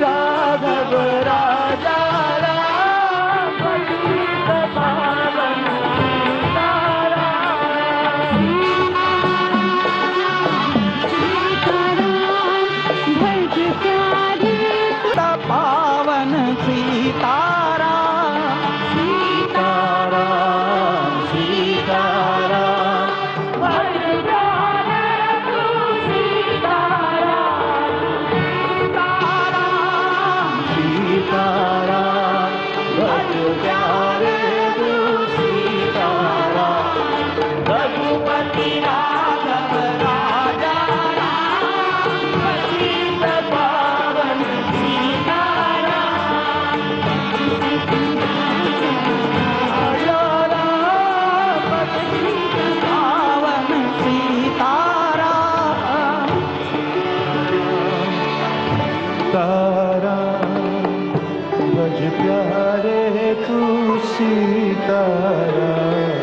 राघव राजा राम पतित पावन सीताराम। भज प्यारे पावन सीताराम सीताराम सीताराम भज प्यारे तू सीताराम सीताराम भज प्यारे तू सीताराम। रघुपति राघव राजा राम पतित पावन सीताराम। आया राम पतित पावन सीताराम। सीताराम भज प्यारे तू सीताराम।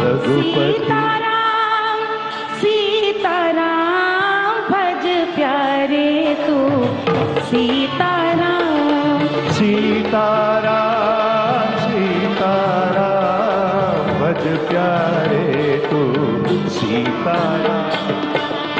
रघुपति सीताराम सीताराम भज प्यारे तू सीताराम। सीताराम सीताराम भज प्यारे तू सीताराम।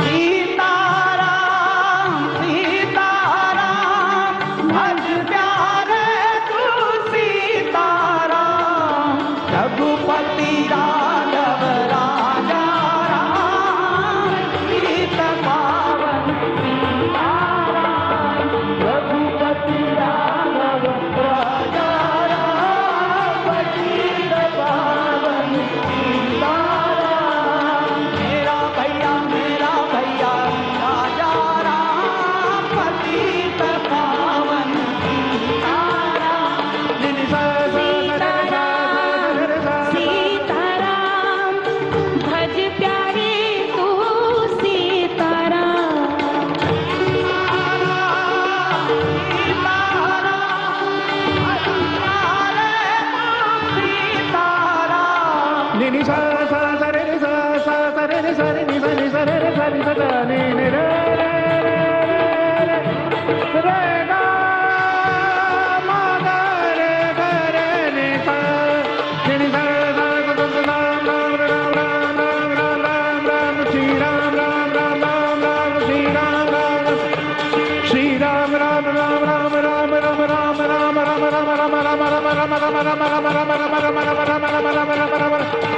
सीताराम सीताराम भज प्यारे तू सीताराम। रघुपति राघव राजा राम पतित पावन सीताराम। रघुपति राघव राजा राम पतित पावन सीताराम। मेरा भैया राजा राम पतित पावन सीताराम। सीताराम भज प्यारे तू Sitaram.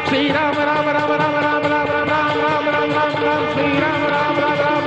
Shri Ram Ram Ram Ram